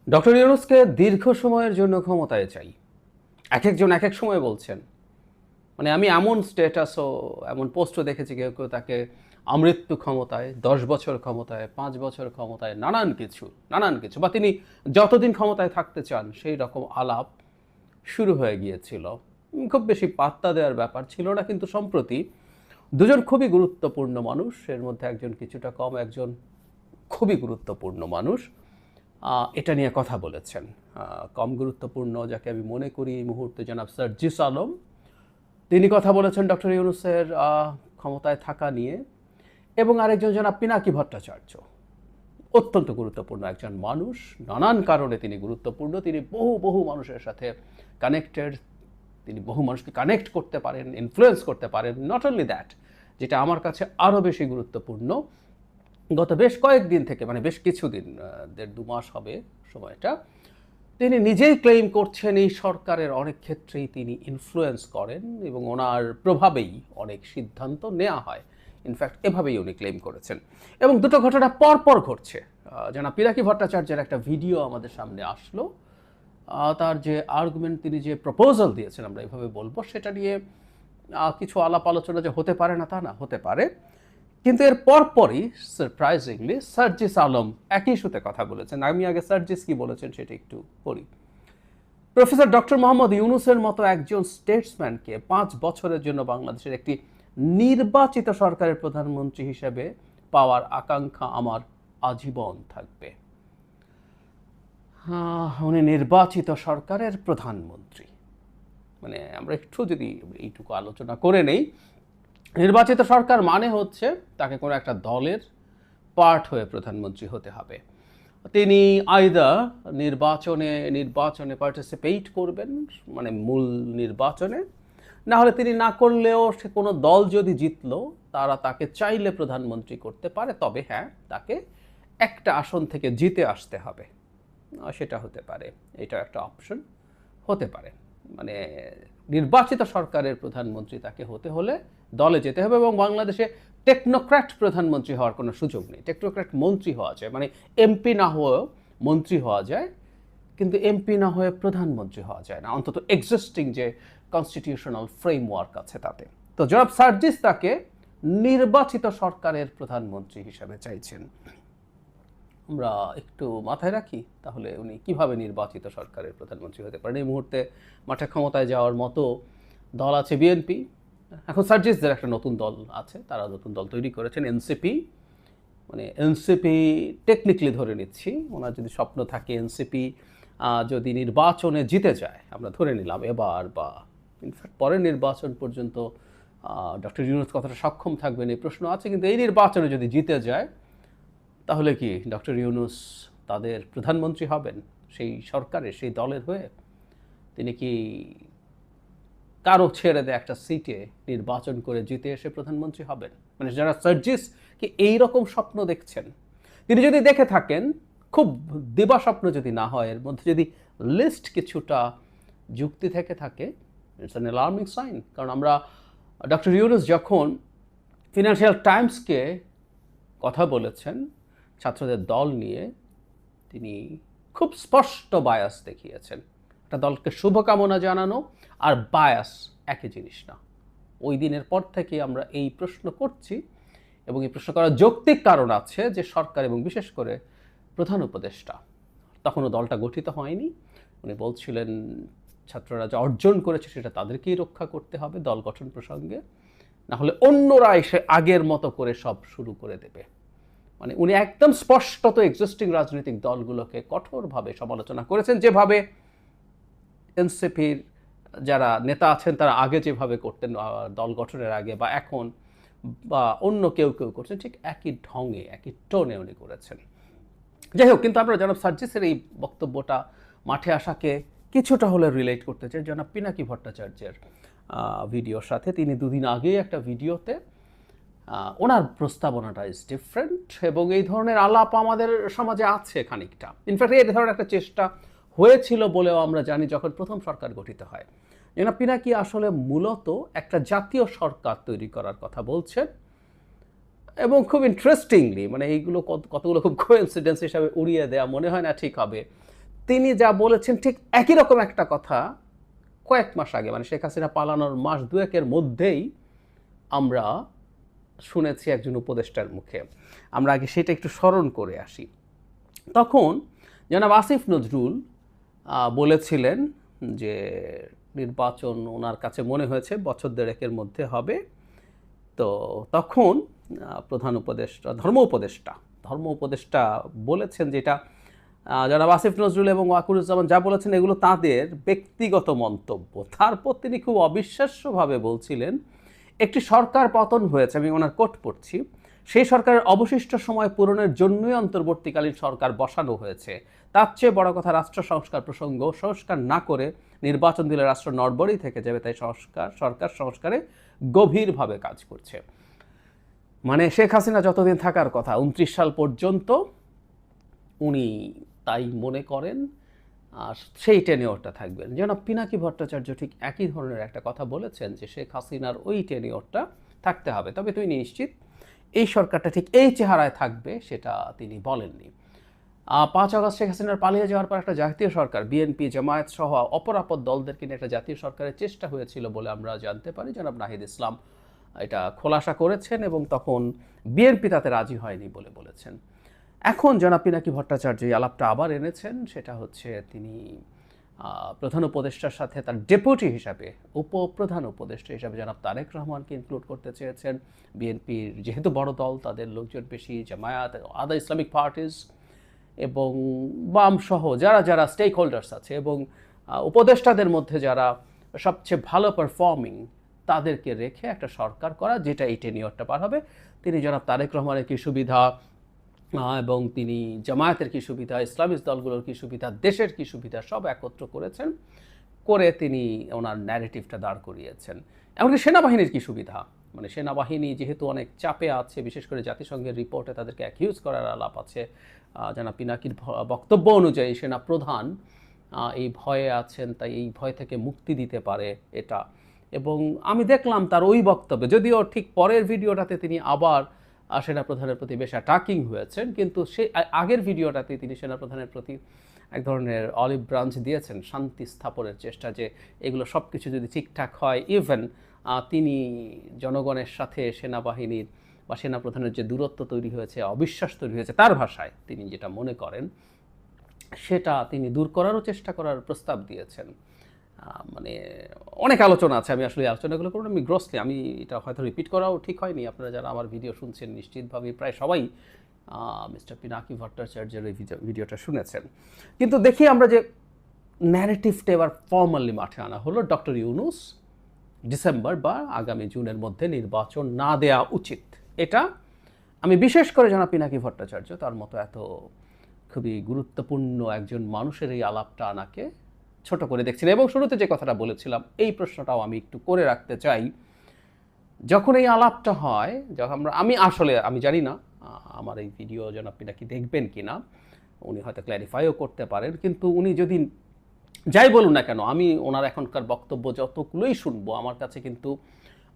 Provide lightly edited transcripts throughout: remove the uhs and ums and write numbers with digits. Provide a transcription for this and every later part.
Doctor ইউনূসকে দীর্ঘ সময়ের জন্য ক্ষমতায় চাই। একেকজন একেক সময় বলছেন। মানে আমি এমন স্ট্যাটাসও এমন পোস্টও দেখেছি কেউ তাকে আমৃত্যু ক্ষমতায়, ১০ বছর ক্ষমতায়, ৫ বছর ক্ষমতায়, নানান কিছু বা তিনি যতদিন ক্ষমতায় থাকতে চান সেই রকম আলাপ শুরু হয়ে গিয়েছিল। খুব বেশি পাত্তা দেওয়ার ব্যাপার ছিল না, কিন্তু সম্প্রতি দুজন খুবই গুরুত্বপূর্ণ মানুষ, এর মধ্যে একজন কিছুটা কম, একজন খুবই গুরুত্বপূর্ণ মানুষ এটা নিয়ে কথা বলেছেন। কম গুরুত্বপূর্ণ যাকে আমি মনে করি এই মুহূর্তে জনাব সার্জিস আলম, তিনি কথা বলেছেন ডক্টর ইউনূসের ক্ষমতায় থাকা নিয়ে। এবং আরেকজন জনাব পিনাকি ভট্টাচার্য, অত্যন্ত গুরুত্বপূর্ণ একজন মানুষ, নানান কারণে তিনি গুরুত্বপূর্ণ। তিনি বহু মানুষের সাথে কানেক্টেড, তিনি বহু মানুষকে কানেক্ট করতে পারেন, ইনফ্লুয়েন্স করতে পারেন। নট অনলি দ্যাট, যেটা আমার কাছে আরও বেশি গুরুত্বপূর্ণ, গত বেশ কয়েকদিন থেকে, মানে বেশ কিছুদিন, ১.৫-২ মাস হবে সময়টা, তিনি নিজেই ক্লেইম করছেন এই সরকারের অনেক ক্ষেত্রেই তিনি ইনফ্লুয়েন্স করেন এবং ওনার প্রভাবেই অনেক সিদ্ধান্ত নেওয়া হয়। ইনফ্যাক্ট এভাবেই উনি ক্লেইম করেছেন। এবং দুটো ঘটনা পরপর ঘটছে। জনাব পিনাকি ভট্টাচার্যের একটা ভিডিও আমাদের সামনে আসলো। তার যে আর্গুমেন্ট, তিনি যে প্রপোজাল দিয়েছেন, আমরা এভাবে বলবো, সেটা নিয়ে কিছু আলাপ আলোচনা যে হতে পারে না তা না, হতে পারে। কিন্তু এর পরপরই সারপ্রাইজিংলি সার্জিস আলম একই ইস্যুতে কথা বলেছেন। আমি আগে সার্জিস কি বলেছেন সেটা একটু পড়ি। প্রফেসর ডক্টর মোহাম্মদ ইউনূসের মতো একজন স্টেটসম্যানকে ৫ বছরের জন্য বাংলাদেশের একটি নির্বাচিত সরকারের প্রধানমন্ত্রী হিসেবে পাওয়ার আকাঙ্ক্ষা আমার আজীবন থাকবে। উনি নির্বাচিত সরকারের প্রধানমন্ত্রী, মানে আমরা একটু যদি এইটুকু আলোচনা করে নেই, নির্বাচিত সরকার মানে হচ্ছে তাকে কোনো একটা দলের পার্ট হয়ে প্রধানমন্ত্রী হতে হবে। তিনি আইদার নির্বাচনে পার্টিসিপেট করবেন, মানে মূল নির্বাচনে, না হলে তিনি না করলেও সে কোনো দল যদি জিতলো তারা তাকে চাইলে প্রধানমন্ত্রী করতে পারে, তবে হ্যাঁ, তাকে একটা আসন থেকে জিতে আসতে হবে। সেটা হতে পারে, এটা একটা অপশন হতে পারে। মানে নির্বাচিত সরকারের প্রধানমন্ত্রী তাকে হতে হলে দলে যেতে হবে। এবং বাংলাদেশে টেকনোক্র্যাট প্রধানমন্ত্রী হওয়ার কোনো সুযোগ নেই। টেকনোক্র্যাট মন্ত্রী হওয়া যায়, মানে এমপি না হয়েও মন্ত্রী হওয়া যায়, কিন্তু এমপি না হয়ে প্রধানমন্ত্রী হওয়া যায় না, অন্তত এক্সিস্টিং যে কনস্টিটিউশনাল ফ্রেমওয়ার্ক আছে তাতে। তো জনাব সার্জিস তাকে নির্বাচিত সরকারের প্রধানমন্ত্রী হিসেবে চাইছেন। আমরা একটু মাথায় রাখি তাহলে উনি কিভাবে নির্বাচিত সরকারের প্রধানমন্ত্রী হতে পারেন। এই মুহূর্তে মাঠে ক্ষমতায় যাওয়ার মতো দল আছে বিএনপি। এখন সার্জিসদের একটা নতুন দল আছে, তারা নতুন দল তৈরি করেছেন, এনসিপি। মানে এনসিপি টেকনিক্যালি ধরে নিচ্ছি, ওনার যদি স্বপ্ন থাকে এনসিপি যদি নির্বাচনে জিতে যায়, আমরা ধরে নিলাম এবার বা ইনফ্যাক্ট পরের নির্বাচন পর্যন্ত ডক্টর ইউনূস কতটা সক্ষম থাকবেন এই প্রশ্ন আছে, কিন্তু এই নির্বাচনে যদি জিতে যায় তাহলে কি ডক্টর ইউনূস তাদের প্রধানমন্ত্রী হবেন সেই সরকারের, সেই দলের হয়ে? তিনি কি কারো ছেড়ে দেয় একটা সিটে নির্বাচন করে জিতে এসে প্রধানমন্ত্রী হবেন? মানে যারা সার্জিস কি এইরকম স্বপ্ন দেখছেন, তিনি যদি দেখে থাকেন, খুব দিবা স্বপ্ন যদি না হয়, এর মধ্যে যদি লিস্ট কিছুটা যুক্তি থেকে থাকে, ইটস অ্যান অ্যালার্মিং সাইন। কারণ আমরা ডক্টর ইউনূস যখন ফিনান্সিয়াল টাইমসকে কথা বলেছেন ছাত্রদের দল নিয়ে, তিনি খুব স্পষ্ট বায়াস দেখিয়েছেন। একটা দলকে শুভকামনা জানানো আর বায়াস একই জিনিস না। ওই দিনের পর থেকে আমরা এই প্রশ্ন করছি, এবং এই প্রশ্ন করার যৌক্তিক কারণ আছে যে সরকার এবং বিশেষ করে প্রধান উপদেষ্টা, তখনও দলটা গঠিত হয়নি, উনি বলছিলেন ছাত্ররা যা অর্জন করেছে সেটা তাদেরকেই রক্ষা করতে হবে দল গঠন প্রসঙ্গে, না হলে অন্যরা এসে আগের মতো করে সব শুরু করে দেবে। মানে উনি একদম স্পষ্টত এক্সিস্টিং রাজনৈতিক দলগুলোকে কঠোরভাবে সমালোচনা করেছেন, যেভাবে এনসিপির যারা নেতা আছেন তারা আগে যেভাবে করতেন দল গঠনের আগে বা এখন, বা অন্য কেউ করছেন, ঠিক একই ঢঙে একই টোনে উনি করেছেন। যাই হোক, কিন্তু আমরা জনাব সার্জিসের এই বক্তব্যটা মাঠে আসাকে কিছুটা হলে রিলেট করতে চাই জনাব পিনাকি ভট্টাচার্যের ভিডিওর সাথে। তিনি দুদিন আগে একটা ভিডিওতে ওনার প্রস্তাবনাটা ইজ ডিফারেন্ট, এবং এই ধরনের আলাপ আমাদের সমাজে আছে খানিকটা। ইনফ্যাক্ট এই ধরনের একটা চেষ্টা হয়েছিল বলেও আমরা জানি যখন প্রথম সরকার গঠিত হয়। জনাব পিনাকি আসলে মূলত একটা জাতীয় সরকার তৈরি করার কথা বলছেন, এবং খুব ইন্টারেস্টিংলি, মানে এইগুলো কতগুলো খুব কোইন্সিডেন্স হিসাবে উড়িয়ে দেওয়া মনে হয় না ঠিক হবে। তিনি যা বলেছেন ঠিক একই রকম একটা কথা কয়েক মাস আগে, মানে শেখ হাসিনা পালানোর মাস দুয়েকের মধ্যেই আমরা শুনেছি একজন উপদেষ্টার মুখে। আমরা আগে সেটা একটু স্মরণ করে আসি। তখন জনাব আসিফ নজরুল বলেছিলেন যে নির্বাচন ওনার কাছে মনে হয়েছে বছর দেড়েকের মধ্যে হবে। তো তখন প্রধান উপদেষ্টা ধর্ম উপদেষ্টা বলেছেন যেটা জনাব আসিফ নজরুল এবং ওয়াকুরুজ্জামান যা বলেছেন এগুলো তাদের ব্যক্তিগত মন্তব্য। তারপর তিনি খুব অবিশ্বাস্যভাবে বলছিলেন একটি সরকার পতন হয়েছে, আমি ওনার কোট পড়ছি, সেই সরকারের অবশিষ্ট সময় পূরণের জন্যই অন্তর্বর্তীকালীন সরকার বসানো হয়েছে। তার চেয়ে বড় কথা রাষ্ট্র সংস্কার প্রসঙ্গ সংস্কার না করে নির্বাচন দিলে রাষ্ট্র নড়বড়েই থেকে যাবে, তাই সরকার সংস্কারে গভীরভাবে কাজ করছে। মানে শেখ হাসিনা যতদিন থাকার কথা 29 সাল পর্যন্ত উনি তাই মনে করেন, আর সেই টেনিওরটা থাকবেন। যেন পিনাকি ভট্টাচার্য ঠিক একই ধরনের একটা কথা বলেছেন যে শেখ হাসিনার ওই টেনিওরটা থাকতে হবে, তবে তিনি নিশ্চিত এই সরকারটা ঠিক এই চেহারায় থাকবে সেটা তিনি বলেননি। 5 আগস্ট শেখ হাসিনার পালিয়ে যাওয়ার পর একটা জাতীয় সরকার বিএনপি জামায়াত সহ অপরাপর দলদেরকে নিয়ে একটা জাতীয় সরকারের চেষ্টা হয়েছিল বলে আমরা জানতে পারি। জনাব নাহিদ ইসলাম এটা খোলাসা করেছেন এবং তখন বিএনপি তাতে রাজি হয়নি বলে বলেছেন। এখন জনাব পিনাকি ভট্টাচার্য এই আলাপটা আবার এনেছেন, সেটা হচ্ছে তিনি প্রধান উপদেষ্টার সাথে তার ডেপুটি হিসাবে উপপ্রধান উপদেষ্টা হিসাবে জনাব তারেক রহমানকে ইনক্লুড করতে চেয়েছেন। বিএনপির যেহেতু বড় দল তাদের লোকজন বেশি, জামায়াত, আদার ইসলামিক পার্টিজ এবং বাম সহ যারা যারা স্টেক হোল্ডার্স আছে এবং উপদেষ্টাদের মধ্যে যারা সবচেয়ে ভালো পারফর্মিং তাদেরকে রেখে একটা সরকার করা যেটা এই টেনিওরটা পার হবে। তিনি জনাব তারেক রহমানের কী সুবিধা এবং তিনি জামায়াতের কী সুবিধা, ইসলামিক দলগুলোর কী সুবিধা, দেশের কী সুবিধা সব একত্র করেছেন, করে তিনি ওনার ন্যারেটিভটা দাঁড় করিয়েছেন। এমনকি সেনাবাহিনীর কী সুবিধা, মানে সেনাবাহিনী যেহেতু অনেক চাপে আছে, বিশেষ করে জাতিসংঘের রিপোর্টে তাদেরকে অ্যাকিউজ করার আলাপ আছে, জনাব পিনাকির বক্তব্য অনুযায়ী সেনা প্রধান এই ভয়ে আছেন, তাই এই ভয় থেকে মুক্তি দিতে পারে এটা। এবং আমি দেখলাম তার ওই বক্তব্যে, যদিও ঠিক পরের ভিডিওটাতে তিনি আবার সেনাপ্রধানের প্রতি বেশ অ্যাটাকিং হয়েছেন, কিন্তু সে আগের ভিডিওটাতে তিনি সেনাপ্রধানের প্রতি এক ধরনের অলিভ ব্রাঞ্চ দিয়েছেন, শান্তি স্থাপনের চেষ্টা, যে এগুলো সব কিছু যদি ঠিকঠাক হয়, ইভেন তিনি জনগণের সাথে সেনাবাহিনীর বা সেনাপ্রধানের যে দূরত্ব তৈরি হয়েছে, অবিশ্বাস তৈরি হয়েছে, তার ভাষায় তিনি যেটা মনে করেন সেটা তিনি দূর করারও চেষ্টা করার প্রস্তাব দিয়েছেন। মানে অনেক আলোচনা আছে, আমি আসলে আলোচনাগুলো করব আমি গ্রসলি, আমি এটা হয়তো রিপিট করাও ঠিক হয়নি। আপনারা যারা আমার ভিডিও শুনছেন নিশ্চিতভাবে প্রায় সবাই মিস্টার পিনাকি ভট্টাচার্যের এই ভিডিওটা শুনেছেন। কিন্তু দেখি আমরা যে ন্যারেটিভটা এবার ফর্মালি মাঠে আনা হলো, ডক্টর ইউনূস ডিসেম্বর বা আগামী জুনের মধ্যে নির্বাচন না দেয়া উচিত। এটা আমি বিশেষ করে জনাব পিনাকি ভট্টাচার্য তার মতো এত খুবই গুরুত্বপূর্ণ একজন মানুষের এই আলাপটা আনাকে ছোট করে দেখছেন। এবং শুরুতে যে কথাটা বলেছিলাম এই প্রশ্নটাও আমি একটু করে রাখতে চাই। যখন এই আলাপটা হয়, যখন আমি জানি না আমার এই ভিডিও জনাব পিনাকি দেখবেন কিনা, উনি হয়তো ক্ল্যারিফাইও করতে পারেন, কিন্তু উনি যদি যাই বলুন না কেন, আমি ওনার এখনকার বক্তব্য যতগুলোই শুনবো, আমার কাছে কিন্তু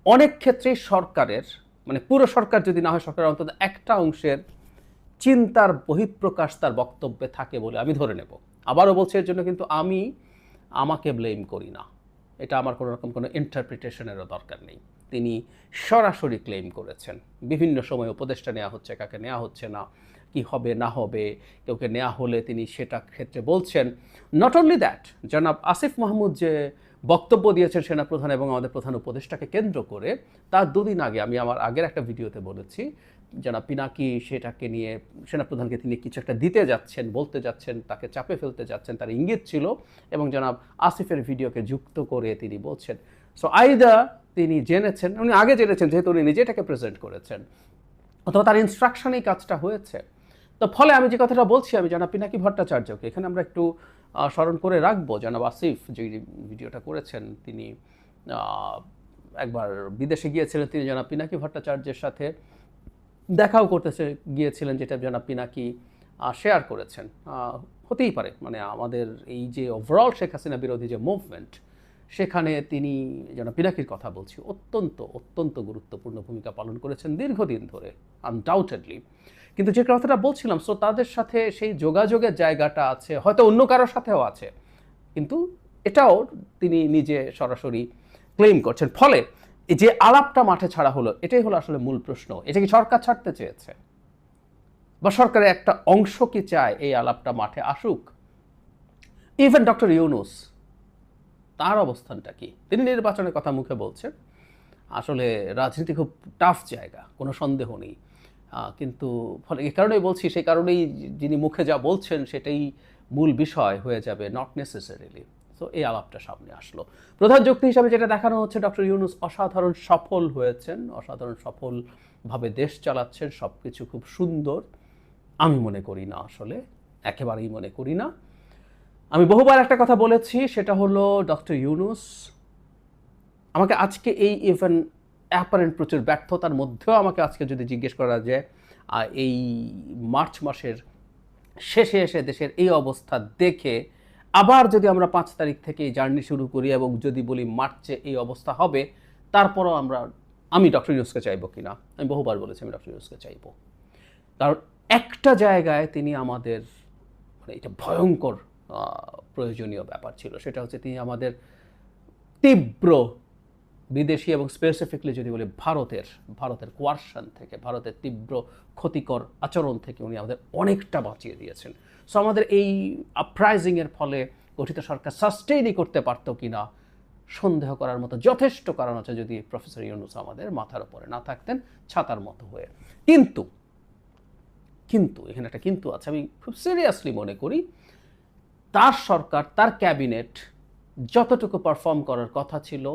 অনেক ক্ষেত্রেই সরকারের, মানে পুরো সরকার যদি না হয়, সরকারের অন্তত একটা অংশের চিন্তার বহিঃপ্রকাশ তার বক্তব্যে থাকে বলে আমি ধরে নেব। আবারও বলছি, এর জন্য কিন্তু আমি আমাকে ব্লেম করি না, এটা আমার কোনো রকম কোনো ইন্টারপ্রিটেশনেরও দরকার নেই। তিনি সরাসরি ক্লেম করেছেন বিভিন্ন সময় উপদেষ্টা নেওয়া হচ্ছে, কাকে নেওয়া হচ্ছে না, কি হবে না হবে, কেউকে নেওয়া হলে তিনি সেটা ক্ষেত্রে বলছেন। নট অনলি দ্যাট, জনাব আসিফ মাহমুদ যে বক্তব্য দিয়েছেন সেনাপ্রধান এবং আমাদের প্রধান উপদেষ্টাকে কেন্দ্র করে, তার দুদিন আগে আমি আমার আগের একটা ভিডিওতে বলেছি, জনাব পিনাকি সেটাকে নিয়ে সেনাপ্রধানকে তিনি কিছু একটা দিতে যাচ্ছেন, বলতে যাচ্ছেন, তাকে চাপে ফেলতে যাচ্ছেন, তার ইঙ্গিত ছিল, এবং জনাব আসিফের ভিডিওকে যুক্ত করে তিনি বলছেন। সো আইদার তিনি জেনেছেন, উনি আগে জেনেছেন যেহেতু উনি নিজে এটাকে প্রেজেন্ট করেছেন, অথবা তার ইনস্ট্রাকশনেই কাজটা হয়েছে। তো ফলে আমি যে কথাটা বলছি, আমি জনাব পিনাকি ভট্টাচার্যকে এখানে আমরা একটু স্মরণ করে রাখবো। জনাব আসিফ যে ভিডিওটা করেছেন, তিনি একবার বিদেশে গিয়েছিলেন, তিনি জনাব পিনাকি ভট্টাচার্যের সাথে দেখাও করতে গিয়েছিলেন, যেটা জনাব পিনাকি শেয়ার করেছেন। হতেই পারে, মানে আমাদের এই যে ওভারঅল শেখ হাসিনা বিরোধী যে মুভমেন্ট, সেখানে তিনি জনাব পিনাকির কথা বলছি, অত্যন্ত অত্যন্ত গুরুত্বপূর্ণ ভূমিকা পালন করেছেন দীর্ঘদিন ধরে, আনডাউটেডলি। কিন্তু যে কথাটা বলছিলাম, সো তাদের সাথে সেই যোগাযোগের জায়গাটা আছে, হয়তো অন্য কারোর সাথেও আছে, কিন্তু এটাও তিনি নিজে সরাসরি ক্লেম করছেন। ফলে এই যে আলাপটা মাঠে ছাড়া হলো, এটাই হলো আসলে মূল প্রশ্ন। এটা কি সরকার ছাড়তে চেয়েছে, বা সরকারের একটা অংশ কি চায় এই আলাপটা মাঠে আসুক? ইভেন ডক্টর ইউনূস, তার অবস্থানটা কি? তিনি নির্বাচনের কথা মুখে বলছেন। আসলে রাজনীতি খুব টাফ জায়গা, কোনো সন্দেহ নেই। কিন্তু ফলে এই কারণেই বলছি, সেই কারণেই যিনি মুখে যা বলছেন সেটাই মূল বিষয় হয়ে যাবে, নট নেসেসারিলি। তো এই আলাপটা সামনে আসলো। প্রধান যুক্তি হিসাবে যেটা দেখানো হচ্ছে, ডক্টর ইউনূস অসাধারণ সফল হয়েছেন, অসাধারণ সফলভাবে দেশ চালাচ্ছেন, সব কিছু খুব সুন্দর। আমি মনে করি না, আসলে একেবারেই মনে করি না। আমি বহুবার একটা কথা বলেছি, সেটা হলো ডক্টর ইউনূস আমাকে আজকে এই ইভেন অ্যাপারেন্ট প্রচুর ব্যর্থতার মধ্যেও আমাকে আজকে যদি জিজ্ঞেস করা যায়, এই মার্চ মাসের শেষে এসে দেশের এই অবস্থা দেখে আবার যদি আমরা 5 তারিখ থেকে এই জার্নি শুরু করি এবং যদি বলি মার্চে এই অবস্থা হবে, তারপরও আমি ডক্টর ইউনূসকে চাইবো কিনা, আমি বহুবার বলেছি আমি ডক্টর ইউনূসকে চাইবো। কারণ একটা জায়গায় তিনি আমাদের, মানে এটা ভয়ঙ্কর প্রয়োজনীয় ব্যাপার ছিল, সেটা হচ্ছে তিনি আমাদের তীব্র বিদেশি এবং স্পেসিফিকলি যদি বলি ভারতের কোয়ারশন থেকে, ভারতের তীব্র ক্ষতিকর আচরণ থেকে উনি আমাদের অনেকটা বাঁচিয়ে দিয়েছেন। সো আমাদের এই আপরাইজিংয়ের ফলে গঠিত সরকার সাস্টেইনই করতে পারতো কিনা সন্দেহ করার মতো যথেষ্ট কারণ আছে, যদি প্রফেসর ইউনূস আমাদের মাথার উপরে না থাকতেন ছাতার মতো হয়ে। কিন্তু এখানে একটা কিন্তু আছে। আমি খুব সিরিয়াসলি মনে করি তার সরকার, তার ক্যাবিনেট যতটুকু পারফর্ম করার কথা ছিল,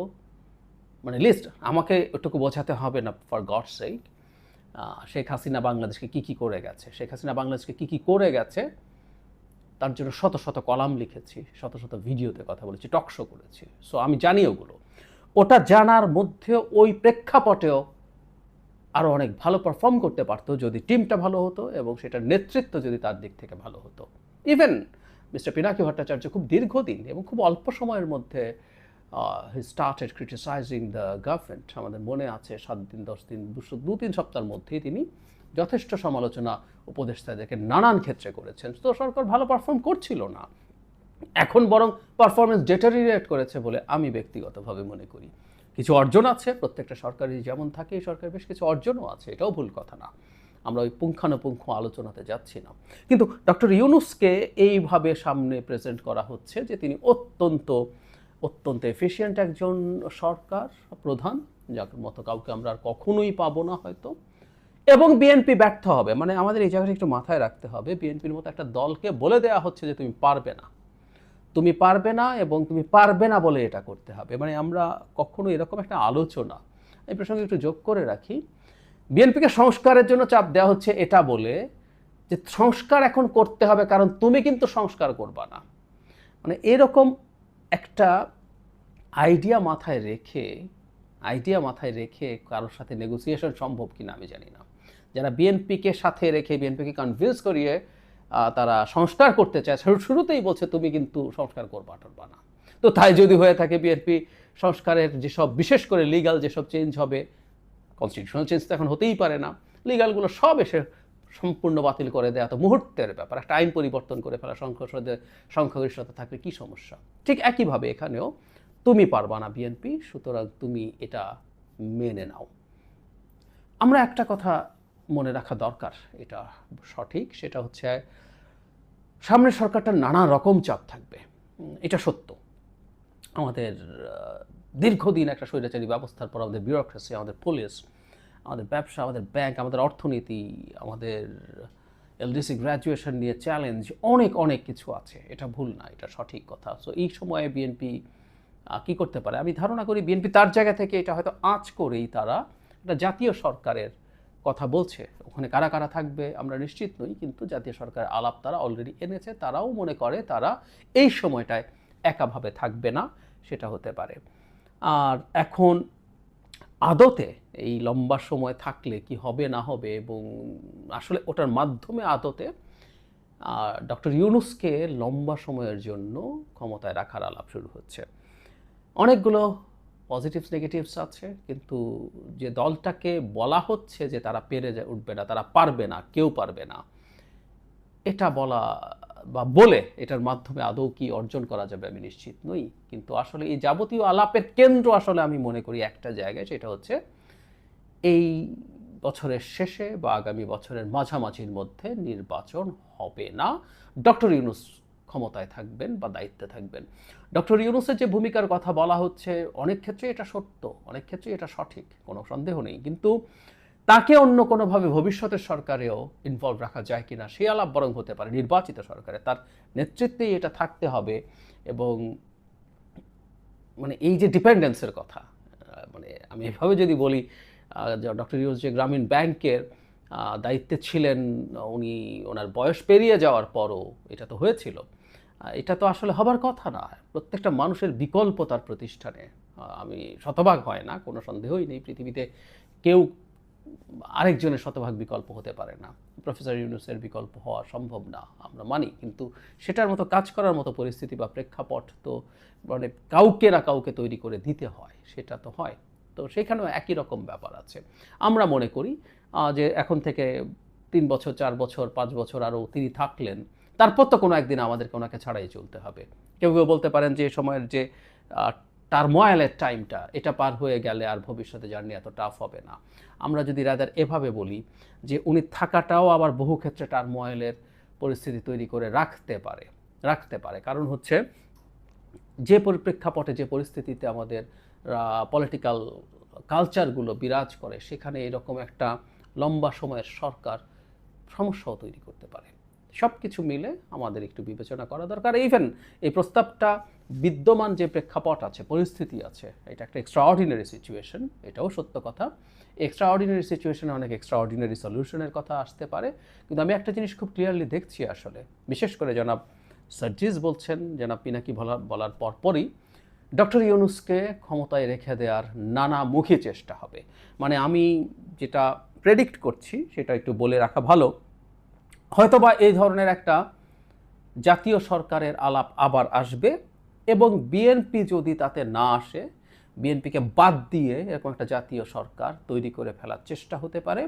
মানে লিস্ট আমাকে ওটুকু বোঝাতে হবে না, ফর গডস সেক। শেখ হাসিনা বাংলাদেশকে কী করে গেছে, তার জন্য শত শত কলাম লিখেছি, শত শত ভিডিওতে কথা বলেছি, টকশো করেছি। সো আমি জানি ওগুলো। ওটা জানার মধ্যেও ওই প্রেক্ষাপটেও আরও অনেক ভালো পারফর্ম করতে পারতো যদি টিমটা ভালো হতো এবং সেটার নেতৃত্ব যদি তার দিক থেকে ভালো হতো। ইভেন মিস্টার পিনাকি ভট্টাচার্য খুব দীর্ঘদিন এবং খুব অল্প সময়ের মধ্যে he started criticising the government. আমাদের মনে আছে 7 দিন 10 দিন 2-3 সপ্তাহের মধ্যেই তিনি যথেষ্ট সমালোচনা উপদেষ্টাদেরকে নানান ক্ষেত্রে করেছেন। তো সরকার ভালো পারফর্ম করছিল না, এখন বরং পারফরমেন্স ডেটারিয়েট করেছে বলে আমি ব্যক্তিগতভাবে মনে করি। কিছু অর্জন আছে, প্রত্যেকটা সরকারি যেমন থাকে এই সরকারের বেশ কিছু অর্জনও আছে, এটাও ভুল কথা না, আমরা ওই পুঙ্খানুপুঙ্খ আলোচনাতে যাচ্ছি না। কিন্তু ডক্টর ইউনূসকে এইভাবে সামনে প্রেজেন্ট করা হচ্ছে যে তিনি অত্যন্ত এফিশিয়েন্ট একজন সরকার প্রধান, যার মতো কাউকে আমরা আর কখনোই পাবো না হয়তো, এবং বিএনপি ব্যর্থ হবে। মানে আমাদের এই জায়গাটা একটু মাথায় রাখতে হবে, বিএনপির মতো একটা দলকে বলে দেওয়া হচ্ছে যে তুমি পারবে না এবং তুমি পারবে না বলে এটা করতে হবে। মানে আমরা কখনো এরকম একটা আলোচনা, এই প্রসঙ্গে একটু যোগ করে রাখি, বিএনপিকে সংস্কারের জন্য চাপ দেওয়া হচ্ছে এটা বলে যে সংস্কার এখন করতে হবে কারণ তুমি কিন্তু সংস্কার করবা না। মানে এরকম একটা আইডিয়া মাথায় রেখে কারোর সাথে নেগোসিয়েশন সম্ভব কিনা আমি জানি না। যারা বিএনপিকে সাথে রেখে বিএনপিকে কনভিন্স করিয়ে তারা সংস্কার করতে চায়, শুরুতেই বলছে তুমি কিন্তু সংস্কার করবা না। তো তাই যদি হয়ে থাকে, বিএনপি সংস্কারের যেসব, বিশেষ করে লিগাল যেসব চেঞ্জ হবে, কনস্টিটিউশনাল চেঞ্জ তো এখন হতেই পারে না, লিগালগুলো সব এসে সম্পূর্ণ বাতিল করে দেওয়া তো মুহূর্তের ব্যাপার। একটা আইন পরিবর্তন করে ফেলা, সংসদে সংখ্যাগরিষ্ঠতা থাকলে কী সমস্যা। ঠিক একইভাবে এখানেও তুমি পারবা না বিএনপি, সুতরাং তুমি এটা মেনে নাও। আমরা একটা কথা মনে রাখা দরকার, এটা সঠিক, সেটা হচ্ছে সামনের সরকারটার নানা রকম চাপ থাকবে, এটা সত্য। আমাদের দীর্ঘদিন একটা স্বৈরাচারী ব্যবস্থার পর আমাদের বিউরোক্রেসি, আমাদের পুলিশ, আমাদের ব্যবসা, আমাদের ব্যাংক, আমাদের অর্থনীতি, আমাদের এলডিসি গ্র্যাজুয়েশন নিয়ে চ্যালেঞ্জ, অনেক কিছু আছে, এটা ভুল না, এটা সঠিক কথা। সো এই সময়ে বিএনপি কী করতে পারে, আমি ধারণা করি বিএনপি তার জায়গা থেকে এটা হয়তো আঁচ করেই তারা একটা জাতীয় সরকারের কথা বলছে। ওখানে কারা কারা থাকবে আমরা নিশ্চিত নই, কিন্তু জাতীয় সরকারের আলাপ তারা অলরেডি এনেছে। তারাও মনে করে তারা এই সময়টায় একাভাবে থাকবে না, সেটা হতে পারে। আর এখন আদতে এই লম্বা সময় থাকলে কি হবে না হবে, এবং আসলে ওটার মাধ্যমে আদতে ডক্টর ইউনূসকে লম্বা সময়ের জন্য ক্ষমতায় রাখার আলাপ শুরু হচ্ছে। অনেকগুলো পজিটিভস নেগেটিভস আছে, কিন্তু যে দলটাকে বলা হচ্ছে যে তারা পেরে উঠবে না, তারা পারবে না, কেউ পারবে না, এটা বলা বা বলে এটার মাধ্যমে আদৌ কি অর্জন করা যাবে আমি নিশ্চিত নই। কিন্তু আসলে এই যাবতীয় আলাপের কেন্দ্র আসলে আমি মনে করি একটা জায়গায়, সেটা হচ্ছে এই বছরের শেষে বা আগামী বছরের মাঝামাঝির মধ্যে নির্বাচন হবে না, ডক্টর ইউনূস ক্ষমতায় থাকবেন বা দায়িত্বে থাকবেন। ডক্টর ইউনূসের যে ভূমিকার কথা বলা হচ্ছে, অনেক ক্ষেত্রে এটা সত্য, অনেক ক্ষেত্রে এটা সঠিক, কোনো সন্দেহ নেই, কিন্তু তাকে অন্য কোনোভাবে ভবিষ্যতের সরকারেও ইনভলভ রাখা যায় কিনা সেই আলাপ বরং হতে পারে নির্বাচিত সরকারে, তার নেতৃত্বেই এটা থাকতে হবে। এবং মানে এই যে ডিপেন্ডেন্সের কথা, মানে আমি এভাবে যদি বলি, ডক্টর ইউনূস যে গ্রামীণ ব্যাংকের দায়িত্বে ছিলেন, উনি ওনার বয়স পেরিয়ে যাওয়ার পরও এটা তো হয়েছিল, এটা তো আসলে হবার কথা না। প্রত্যেকটা মানুষের বিকল্প তার প্রতিষ্ঠানে, আমি শতভাগ হয় না, কোনো সন্দেহই নেই, পৃথিবীতে কেউ আরেকজনের শতভাগ বিকল্প হতে পারে না। প্রফেসর ইউনূসের বিকল্প হওয়া সম্ভব না, আমরা মানি, কিন্তু সেটার মতো কাজ করার মতো পরিস্থিতি বা প্রেক্ষাপট তো মানে কাউকে না কাউকে তৈরি করে দিতে হয়, সেটা তো হয়। তো সেখানেও একই রকম ব্যাপার আছে। আমরা মনে করি যে এখন থেকে ৩ বছর, ৪ বছর, ৫ বছর আরও তিনি থাকলেন, তারপর তো কোনো একদিন আমাদেরকে ওনাকে ছাড়াই চলতে হবে। কেউ কেউ বলতে পারেন যে সময়ের যে টার্মোয়েলের টাইমটা, এটা পার হয়ে গেলে আর ভবিষ্যতে জার্নি এত টাফ হবে না। আমরা যদি রাদার এভাবে বলি যে উনি থাকাটাও আবার বহু ক্ষেত্রে টার্মোয়েলের পরিস্থিতি তৈরি করে রাখতে পারে। কারণ হচ্ছে যে প্রেক্ষাপটে, যে পরিস্থিতিতে আমাদের পলিটিক্যাল কালচারগুলো বিরাজ করে, সেখানে এরকম একটা লম্বা সময়ের সরকার সমস্যাও তৈরি করতে পারে। সব কিছু মিলে আমাদের একটু বিবেচনা করা দরকার। ইভেন এই প্রস্তাবটা বিদ্যমান যে প্রেক্ষাপট আছে, পরিস্থিতি আছে, এটা একটা এক্সট্রাঅর্ডিনারি সিচুয়েশন, এটাও সত্য কথা। এক্সট্রাঅর্ডিনারি সিচুয়েশনে অনেক এক্সট্রাঅর্ডিনারি সলিউশনের কথা আসতে পারে, কিন্তু আমি একটা জিনিস খুব ক্লিয়ারলি দেখছি আসলে, বিশেষ করে জনাব সার্জিস বলছেন, জনাব পিনাকি বলার পরপরই ডক্টর ইউনূসকে ক্ষমতায় রেখে দেওয়ার নানামুখী চেষ্টা হবে। মানে আমি যেটা প্রেডিক্ট করছি সেটা একটু বলে রাখা ভালো, হয়তোবা এই ধরনের একটা জাতীয় সরকারের আলাপ আবার আসবে, এবং বিএনপি যদি তাতে না আসে, বিএনপিকে বাদ দিয়ে এরকম একটা জাতীয় সরকার তৈরি করে ফেলার চেষ্টা হতে পারে,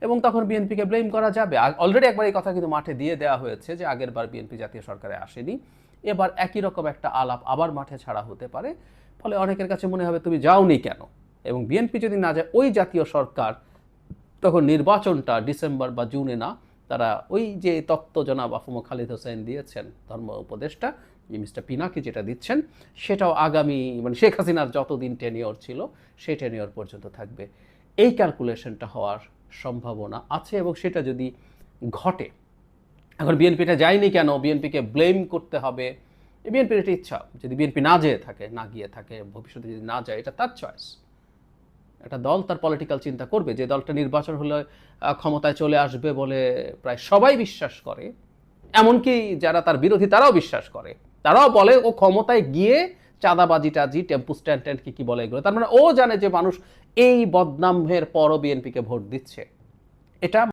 এবং তখন বিএনপিকে ব্লেম করা যাবে। অলরেডি একবার এই কথা কিন্তু মাঠে দিয়ে দেওয়া হয়েছে যে আগেরবার বিএনপি জাতীয় সরকারে আসেনি, এবার একই রকম একটা আলাপ আবার মাঠে ছাড়া হতে পারে। ফলে অনেকের কাছে মনে হবে তুমি যাওনি কেন, এবং বিএনপি যদি না যায় ওই জাতীয় সরকার, তখন নির্বাচনটা ডিসেম্বর বা জুনে না, তারা ওই যে তত্ত্ব জনাব আফম খালিদ হোসেন দিয়েছেন, ধর্ম উপদেষ্টা মিস্টার পিনাকি যেটা দিচ্ছেন, সেটাও আগামী মানে শেখ হাসিনার যতদিন টেনিওর ছিল সেই টেনিওর পর্যন্ত থাকবে। এই ক্যালকুলেশনটা হওয়ার সম্ভাবনা আছে, এবং সেটা যদি ঘটে, এখন বিএনপিটা যায়নি কেন, বিএনপিকে ব্লেম করতে হবে, বিএনপির এটা ইচ্ছা, যদি বিএনপি না গিয়ে থাকে ভবিষ্যতে যদি না যায়, এটা তার চয়েস। একটা দল তার পলিটিক্যাল চিন্তা করবে, যে দলটা নির্বাচন হলে ক্ষমতায় চলে আসবে বলে প্রায় সবাই বিশ্বাস করে, এমনকি যারা তার বিরোধী তারাও বিশ্বাস করে, তারাও বলে ও ক্ষমতায় গিয়ে চাঁদাবাজি টাজি টেম্পু স্ট্যান্ড কি বলে এগুলো, তার মানে ও জানে যে মানুষ এই বদনামের পরও বিএনপিকে ভোট দিচ্ছে। এটা